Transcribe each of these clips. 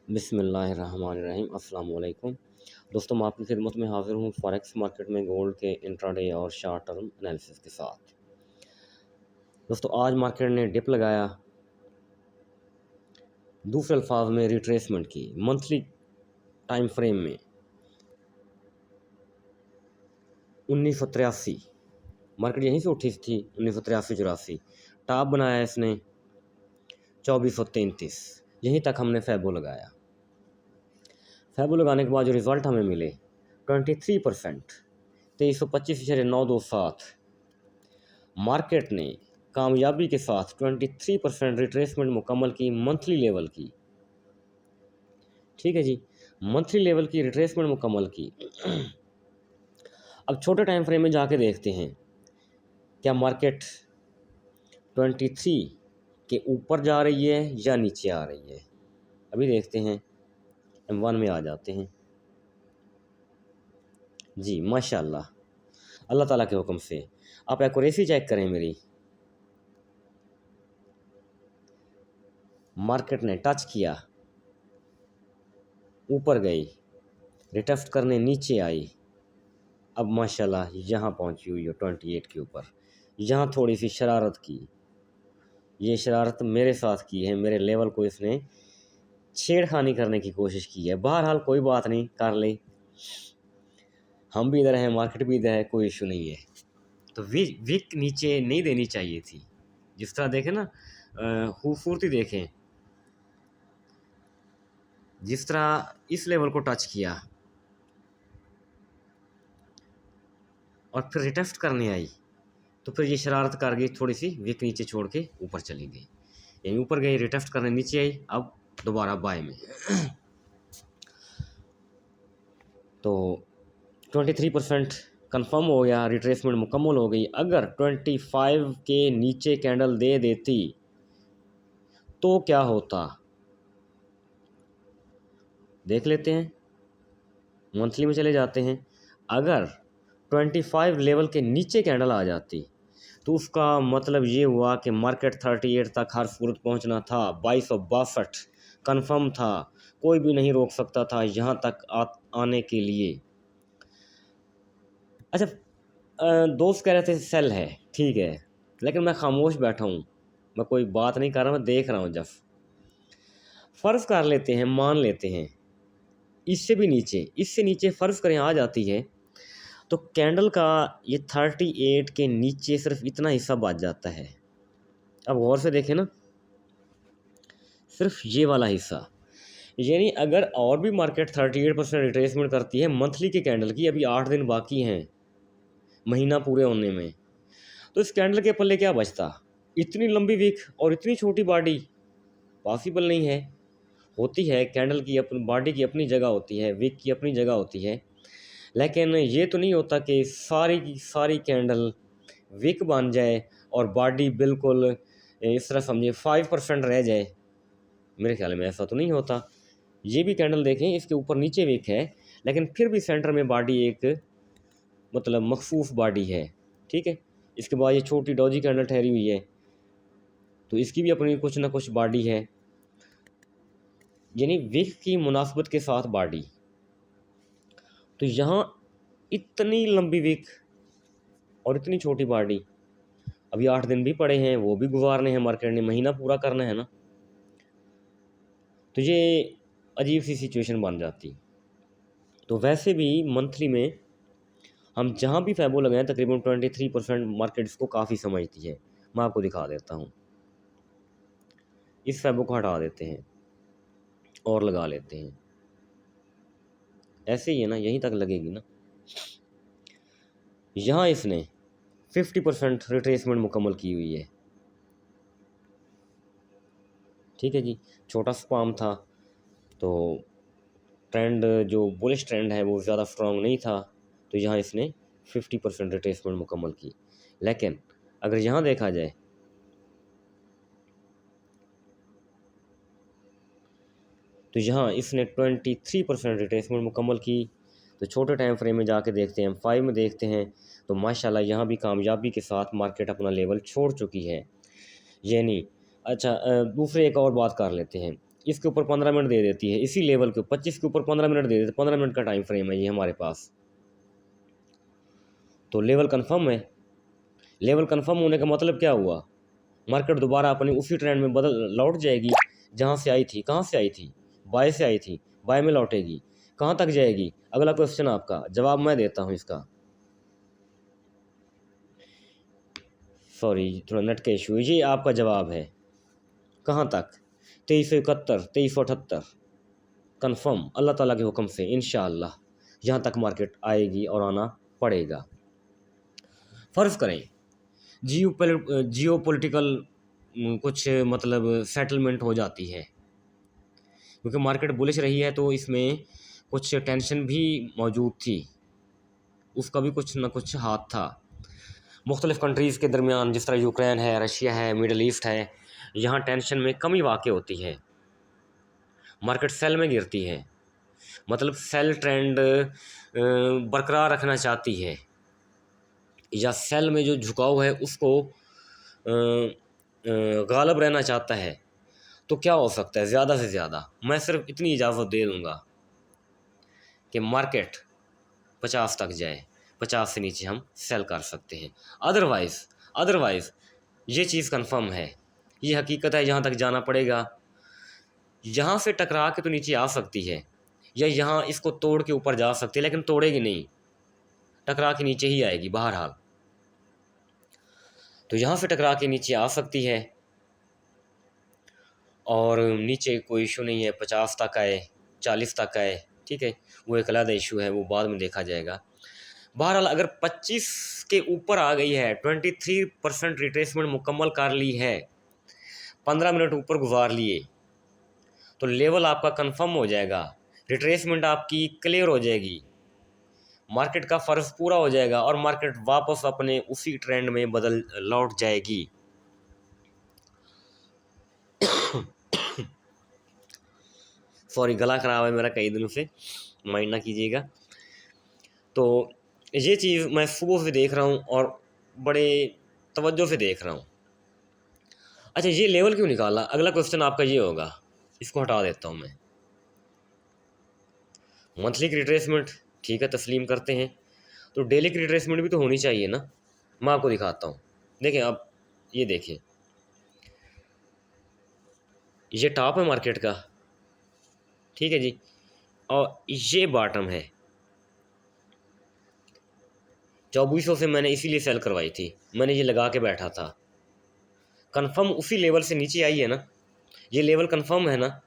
बिस्मिल्लाहिर्रहमानिर्रहीम अस्सलाम वालेकुम। दोस्तों, मैं आपकी खिदमत में हाज़िर हूँ फॉरेक्स मार्केट में गोल्ड के इंट्राडे और शॉर्ट टर्म एनालिसिस के साथ। दोस्तों, आज मार्केट ने डिप लगाया, दूसरे अल्फाज में रिट्रेसमेंट की मंथली टाइम फ्रेम में 1983 मार्केट यहीं से उठी थी। 1983-84 टॉप बनाया इसने 2433, यहीं तक हमने फैबो लगाया। फैबो लगाने के बाद जो रिज़ल्ट हमें मिले 23%, 2325.927। मार्केट ने कामयाबी के साथ 23% रिट्रेसमेंट मुकम्मल की मंथली लेवल की। ठीक है जी, मंथली लेवल की रिट्रेसमेंट मुकम्मल की। अब छोटे टाइम फ्रेम में जाके देखते हैं क्या मार्केट 23 के ऊपर जा रही है या नीचे आ रही है। अभी देखते हैं, M1 में आ जाते हैं जी। माशाल्लाह, अल्लाह ताला के हुक्म से आप एक्यूरेसी चेक करें मेरी। मार्केट ने टच किया, ऊपर गई, रिटेस्ट करने नीचे आई, अब माशाल्लाह यहाँ पहुँची हुई है 28 के ऊपर। यहाँ थोड़ी सी शरारत की, ये शरारत मेरे साथ की है, मेरे लेवल को इसने छेड़खानी करने की कोशिश की है। बहरहाल कोई बात नहीं, कर ले, हम भी इधर हैं, मार्केट भी इधर है, कोई इशू नहीं है। तो विक नीचे नहीं देनी चाहिए थी। जिस तरह देखें ना, खूबसूरती देखें, जिस तरह इस लेवल को टच किया और फिर रिटेस्ट करने आई, तो फिर ये शरारत कर गई, थोड़ी सी विक नीचे छोड़ के ऊपर चली गई। यहीं ऊपर गई, रिटेस्ट करने नीचे आई, अब दोबारा बाय में। तो 23% कन्फर्म हो गया, रिट्रेसमेंट मुकम्मल हो गई। अगर 25 के नीचे कैंडल दे देती तो क्या होता, देख लेते हैं। मंथली में चले जाते हैं। अगर 25 लेवल के नीचे कैंडल आ जाती तो उसका मतलब ये हुआ कि मार्केट 38 तक हर सूरत पहुंचना था। 2262 कन्फर्म था, कोई भी नहीं रोक सकता था यहाँ तक आने के लिए। अच्छा, दोस्त कह रहे थे सेल है, ठीक है, लेकिन मैं खामोश बैठा हूँ, मैं कोई बात नहीं कर रहा, मैं देख रहा हूँ। जब फ़र्ज़ कर लेते हैं, मान लेते हैं इससे भी नीचे, इससे नीचे फ़र्ज़ करें आ जाती है, तो कैंडल का ये 38 के नीचे सिर्फ इतना हिस्सा बच जाता है। अब गौर से देखें ना, सिर्फ ये वाला हिस्सा, यानी अगर और भी मार्केट 38% रिट्रेसमेंट करती है मंथली के कैंडल की, अभी 8 दिन बाकी हैं महीना पूरे होने में, तो इस कैंडल के पल्ले क्या बचता। इतनी लंबी विक और इतनी छोटी बॉडी पॉसिबल नहीं है। होती है, कैंडल की अपनी बॉडी की अपनी जगह होती है, विक की अपनी जगह होती है, लेकिन ये तो नहीं होता कि सारी की सारी कैंडल विक बन जाए और बॉडी बिल्कुल इस तरह समझिए 5% रह जाए। मेरे ख्याल में ऐसा तो नहीं होता। ये भी कैंडल देखें, इसके ऊपर नीचे विक है, लेकिन फिर भी सेंटर में बॉडी एक मतलब मखसूस बॉडी है। ठीक है, इसके बाद ये छोटी डॉजी कैंडल ठहरी हुई है, तो इसकी भी अपनी कुछ ना कुछ बॉडी है, यानी विक की मुनासबत के साथ बॉडी। तो यहाँ इतनी लंबी विक और इतनी छोटी बॉडी, अभी 8 दिन भी पड़े हैं, वो भी गुजारने हैं, मार्केट ने महीना पूरा करना है ना। तो ये अजीब सी सिचुएशन बन जाती। तो वैसे भी मंथली में हम जहाँ भी फैबो लगाएं, तकरीबन 23% मार्केट इसको काफ़ी समझती है। मैं आपको दिखा देता हूँ, इस फैबो को हटा देते हैं और लगा लेते हैं। ऐसे ही है ना, यहीं तक लगेगी ना। यहाँ इसने 50% रिट्रेसमेंट मुकम्मल की हुई है। ठीक है जी, छोटा स्पाम था, तो ट्रेंड जो बुलिश ट्रेंड है वो ज़्यादा स्ट्रॉन्ग नहीं था, तो यहाँ इसने 50% रिट्रेसमेंट मुकम्मल की। लेकिन अगर यहाँ देखा जाए तो यहाँ इसने 23% रिट्रेसमेंट मुकम्मल की। तो छोटे टाइम फ्रेम में जाके देखते हैं, M5 में देखते हैं, तो माशाल्लाह यहाँ भी कामयाबी के साथ मार्केट अपना लेवल छोड़ चुकी है। यानी अच्छा, दूसरे एक और बात कर लेते हैं। इसके ऊपर 15 मिनट दे देती है, इसी लेवल के 25 के ऊपर 15 मिनट दे देते, 15 मिनट का टाइम फ्रेम है ये हमारे पास, तो लेवल कंफर्म है। लेवल कंफर्म होने का मतलब क्या हुआ, मार्केट दोबारा अपनी उसी ट्रेंड में बदल लौट जाएगी जहाँ से आई थी। कहाँ से आई थी, बाय से आई थी, बाय में लौटेगी, कहाँ तक जाएगी। अगला क्वेश्चन आपका, जवाब मैं देता हूँ इसका, सॉरी थोड़ा नेट का इशू, ये आपका जवाब है। कहाँ तक, 2371, 2378, कन्फर्म अल्लाह ताला के हुक्म से इंशाअल्लाह यहाँ तक मार्केट आएगी और आना पड़ेगा। फ़र्ज़ करें जियो पॉलिटिकल कुछ मतलब सेटलमेंट हो जाती है, क्योंकि मार्केट बुलिश रही है तो इसमें कुछ टेंशन भी मौजूद थी, उसका भी कुछ ना कुछ हाथ था। मुख्तलिफ़ कंट्रीज़ के दरमियान, जिस तरह यूक्रेन है, रशिया है, मिडल ईस्ट है, यहाँ टेंशन में कमी वाक़ होती है, मार्केट सेल में गिरती है, मतलब सेल ट्रेंड बरकरार रखना चाहती है, या सेल में जो झुकाव है उसको गालिब रहना चाहता है। तो क्या हो सकता है, ज़्यादा से ज़्यादा मैं सिर्फ इतनी इजाज़त दे दूँगा कि मार्केट 50 तक जाए, 50 से नीचे हम सेल कर सकते हैं। अदरवाइज़ ये चीज़ कंफर्म है, ये हकीकत है, यहाँ तक जाना पड़ेगा। यहाँ से टकरा के तो नीचे आ सकती है, या यहाँ इसको तोड़ के ऊपर जा सकती है, लेकिन तोड़ेगी नहीं, टकरा के नीचे ही आएगी बहरहाल। तो यहाँ से टकरा के नीचे आ सकती है, और नीचे कोई इशू नहीं है, 50 तक आए, 40 तक आए, ठीक है, वो एक अलग इशू है, वो बाद में देखा जाएगा। बहरहाल अगर 25 के ऊपर आ गई है, 23% रिट्रेसमेंट मुकम्मल कर ली है, 15 मिनट ऊपर गुजार लिए, तो लेवल आपका कंफर्म हो जाएगा, रिट्रेसमेंट आपकी क्लियर हो जाएगी, मार्केट का फ़र्ज पूरा हो जाएगा, और मार्केट वापस अपने उसी ट्रेंड में बदल लौट जाएगी। सॉरी गला ख़राब है मेरा कई दिनों से, माइंड ना कीजिएगा। तो ये चीज़ मैं सुबह से देख रहा हूँ और बड़े तवज्जो से देख रहा हूँ। अच्छा, ये लेवल क्यों निकाला, अगला क्वेश्चन आपका ये होगा, इसको हटा देता हूँ मैं। मंथली की रिट्रेसमेंट ठीक है, तस्लीम करते हैं, तो डेली की रिट्रेसमेंट भी तो होनी चाहिए ना। मैं आपको दिखाता हूँ, देखें आप, ये देखिए, ये टॉप है मार्केट का, ठीक है जी, और ये बॉटम है। 2400 से मैंने इसीलिए सेल करवाई थी, मैंने ये लगा के बैठा था, कंफर्म उसी लेवल से नीचे आई है ना, ये लेवल कंफर्म है ना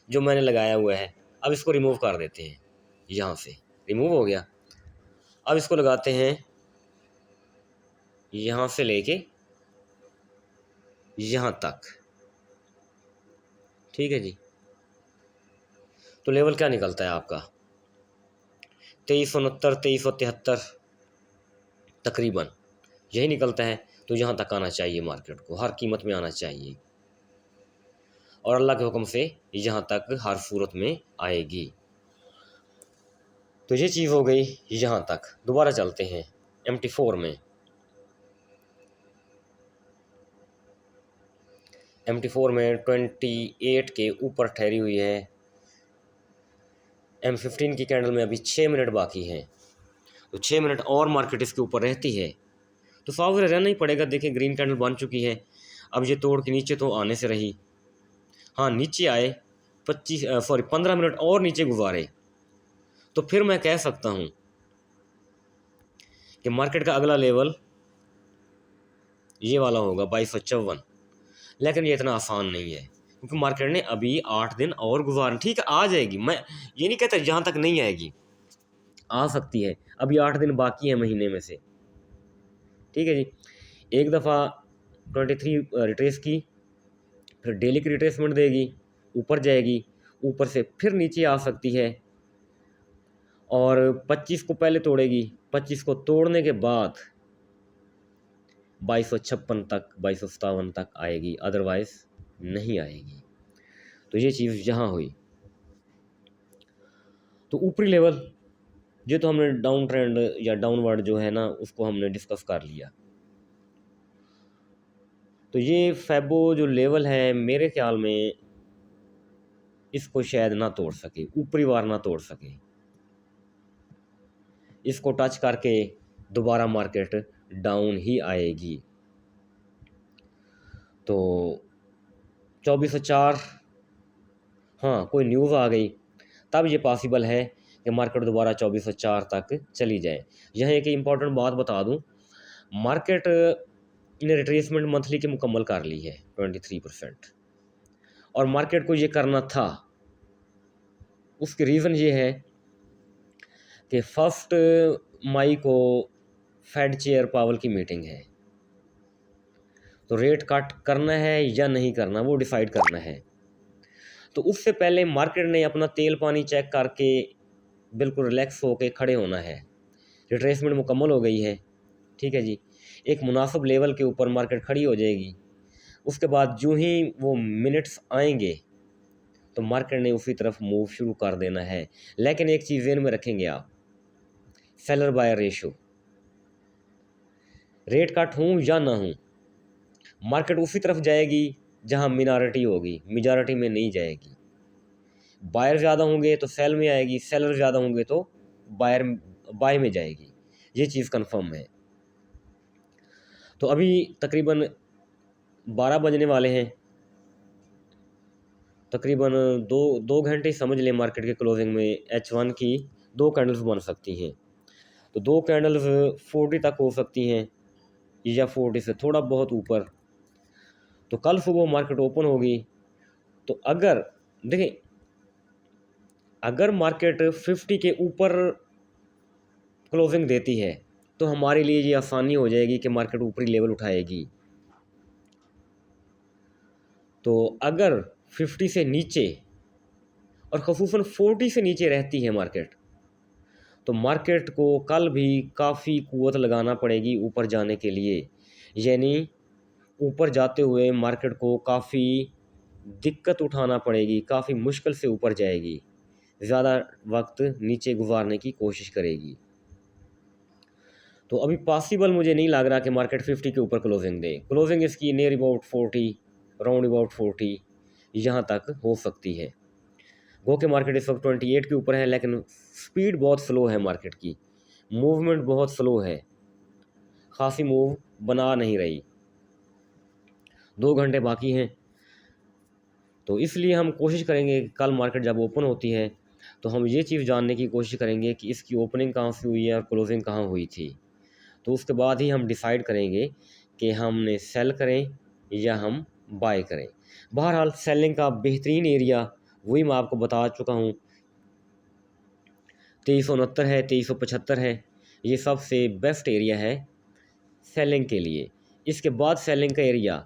जो मैंने लगाया हुआ है। अब इसको रिमूव कर देते हैं, यहाँ से रिमूव हो गया। अब इसको लगाते हैं यहाँ से लेके यहाँ तक, ठीक है जी। तो लेवल क्या निकलता है आपका, 2369, 2373 तकरीबन यही निकलता है। तो यहाँ तक आना चाहिए, मार्केट को हर कीमत में आना चाहिए, और अल्लाह के हुक्म से यहाँ तक हर सूरत में आएगी। तो ये चीज़ हो गई यहाँ तक। दोबारा चलते हैं MT4 में। MT4 में 28 के ऊपर ठहरी हुई है। M15 की कैंडल में अभी 6 मिनट बाकी हैं, तो 6 मिनट और मार्केट इसके ऊपर रहती है तो सावधान रहना ही पड़ेगा। देखिए ग्रीन कैंडल बन चुकी है, अब ये तोड़ के नीचे तो आने से रही, हाँ नीचे आए, 15 मिनट और नीचे गुजारे, तो फिर मैं कह सकता हूँ कि मार्केट का अगला लेवल ये वाला होगा 2254। लेकिन ये इतना आसान नहीं है, क्योंकि मार्केट ने अभी 8 दिन और गुजारे। ठीक है, आ जाएगी, मैं ये नहीं कहता जहाँ तक नहीं आएगी, आ सकती है, अभी 8 दिन बाकी है महीने में से, ठीक है जी। एक दफ़ा 23 रिट्रेस की, फिर डेली की रिट्रेसमेंट देगी, ऊपर जाएगी, ऊपर से फिर नीचे आ सकती है, और 25 को पहले तोड़ेगी, 25 को तोड़ने के बाद 2256 तक, 2257 तक आएगी, अदरवाइज़ नहीं आएगी। तो ये चीज़ यहाँ हुई। तो ऊपरी लेवल ये तो हमने डाउन ट्रेंड या डाउनवर्ड जो है ना उसको हमने डिस्कस कर लिया। तो ये फेबो जो लेवल है मेरे ख्याल में इसको शायद ना तोड़ सके, ऊपरी बार ना तोड़ सके। इसको टच करके दोबारा मार्केट डाउन ही आएगी। तो 2404, हाँ कोई न्यूज़ आ गई तब ये पॉसिबल है कि मार्केट दोबारा 2404 तक चली जाए। यहाँ एक इम्पॉर्टेंट बात बता दूँ, मार्केट ने रिट्रेसमेंट मंथली की मुकम्मल कर ली है 23%, और मार्केट को ये करना था। उसकी रीज़न ये है कि 1 मई को फेड चेयर पावल की मीटिंग है, तो रेट कट करना है या नहीं करना वो डिसाइड करना है। तो उससे पहले मार्केट ने अपना तेल पानी चेक करके बिल्कुल रिलैक्स होकर खड़े होना है। रिट्रेसमेंट मुकम्मल हो गई है, ठीक है जी, एक मुनासिब लेवल के ऊपर मार्केट खड़ी हो जाएगी। उसके बाद जो ही वो मिनट्स आएंगे तो मार्केट ने उसी तरफ मूव शुरू कर देना है। लेकिन एक चीज़ ज़हन में रखेंगे आप, seller buyer ratio, rate cut हूँ या ना हूँ, मार्केट उसी तरफ जाएगी जहाँ मिनॉरिटी होगी, मेजॉरिटी में नहीं जाएगी। बायर ज़्यादा होंगे तो सेल में आएगी, सेलर ज़्यादा होंगे तो बाय में जाएगी। ये चीज़ कंफर्म है। तो अभी तकरीबन 12 बजने वाले हैं, तकरीबन दो घंटे समझ लें मार्केट के क्लोजिंग में H1 की 2 कैंडल्स बन सकती हैं। तो 2 कैंडल्स 40 तक हो सकती हैं या 40 से थोड़ा बहुत ऊपर। तो कल सुबह मार्केट ओपन होगी तो अगर देखें, अगर मार्केट 50 के ऊपर क्लोजिंग देती है तो हमारे लिए ये आसानी हो जाएगी कि मार्केट ऊपरी लेवल उठाएगी। तो अगर 50 से नीचे और ख़ुसूसन 40 से नीचे रहती है मार्केट, तो मार्केट को कल भी काफ़ी कुव्वत लगाना पड़ेगी ऊपर जाने के लिए। यानी ऊपर जाते हुए मार्केट को काफ़ी दिक्कत उठाना पड़ेगी, काफ़ी मुश्किल से ऊपर जाएगी, ज़्यादा वक्त नीचे गुजारने की कोशिश करेगी। तो अभी पॉसिबल मुझे नहीं लग रहा कि मार्केट 50 के ऊपर क्लोजिंग दे। क्लोजिंग इसकी नियर अबाउट 40, राउंड अबाउट 40 यहाँ तक हो सकती है। गो के मार्केट इस वक्त 28 के ऊपर है, लेकिन स्पीड बहुत स्लो है मार्केट की, मूवमेंट बहुत स्लो है, खासी मूव बना नहीं रही। 2 घंटे बाकी हैं, तो इसलिए हम कोशिश करेंगे कि कल मार्केट जब ओपन होती है तो हम ये चीज़ जानने की कोशिश करेंगे कि इसकी ओपनिंग कहाँ से हुई है और क्लोजिंग कहाँ हुई थी। तो उसके बाद ही हम डिसाइड करेंगे कि हमने सेल करें या हम बाय करें। बहरहाल सेलिंग का बेहतरीन एरिया वही मैं आपको बता चुका हूँ, 2369 है, 2375 है, ये सबसे बेस्ट एरिया है सेलिंग के लिए। इसके बाद सेलिंग का एरिया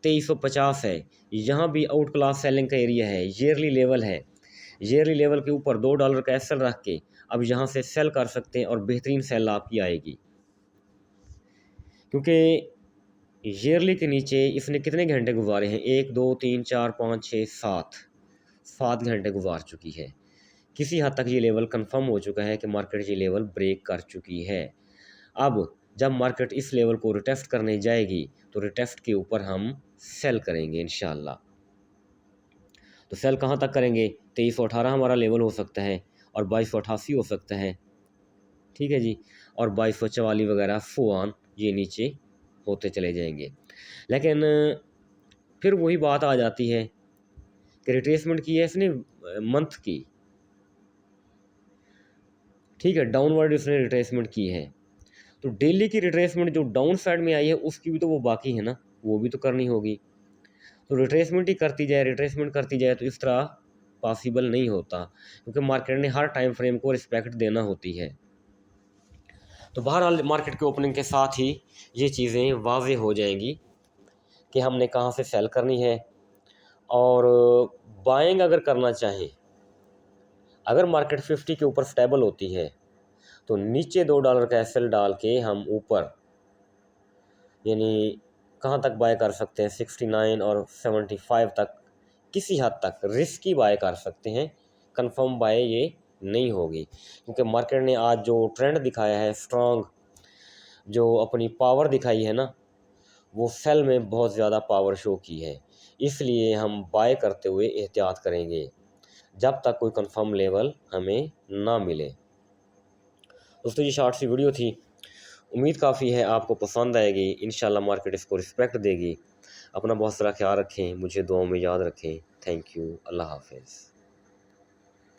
2350 है, यहाँ भी आउट क्लास सेलिंग का एरिया है, ईयरली लेवल है। ईयरली लेवल के ऊपर $2 का एसएल रख के अब यहाँ से सेल कर सकते हैं और बेहतरीन सेल आपकी आएगी, क्योंकि ईयरली के नीचे इसने कितने घंटे गुजारे हैं, 1 2 3 4 5 6 7 घंटे गुजार चुकी है। किसी हद तक ये लेवल कंफर्म हो चुका है कि मार्केट ये लेवल ब्रेक कर चुकी है। अब जब मार्केट इस लेवल को रिटेस्ट करने जाएगी तो रिटेस्ट के ऊपर हम सेल करेंगे इंशाल्लाह। तो सेल कहाँ तक करेंगे, 2318 हमारा लेवल हो सकता है और 2288 हो सकता है, ठीक है जी, और 2244 वगैरह फोन ये नीचे होते चले जाएंगे। लेकिन फिर वही बात आ जाती है कि रिट्रेसमेंट की है इसने मंथ की, ठीक है, डाउनवर्ड इसने रिट्रेसमेंट की है, तो डेली की रिट्रेसमेंट जो डाउन साइड में आई है उसकी भी तो वो बाकी है ना, वो भी तो करनी होगी। तो रिट्रेसमेंट ही करती जाए, रिट्रेसमेंट करती जाए, तो इस तरह पॉसिबल नहीं होता, क्योंकि मार्केट ने हर टाइम फ्रेम को रिस्पेक्ट देना होती है। तो बहरहाल मार्केट के ओपनिंग के साथ ही ये चीज़ें वाज़ेह हो जाएंगी कि हमने कहाँ से सेल करनी है। और बाइंग अगर करना चाहें, अगर मार्केट 50 के ऊपर स्टेबल होती है तो नीचे $2 का एसएल डाल के हम ऊपर यानी कहाँ तक बाय कर सकते हैं, 69 और 75 तक किसी हद तक रिस्की बाय कर सकते हैं। कंफर्म बाय ये नहीं होगी, क्योंकि मार्केट ने आज जो ट्रेंड दिखाया है, स्ट्रॉन्ग जो अपनी पावर दिखाई है ना, वो सेल में बहुत ज़्यादा पावर शो की है, इसलिए हम बाय करते हुए एहतियात करेंगे। जब तक कोई कंफर्म लेवल हमें ना मिले। दोस्तों ये शॉर्ट सी वीडियो थी, उम्मीद काफ़ी है आपको पसंद आएगी। इंशाल्लाह मार्केट इसको रिस्पेक्ट देगी। अपना बहुत सारा ख्याल रखें, मुझे दुआओं में याद रखें। Thank you. अल्लाह हाफिज़।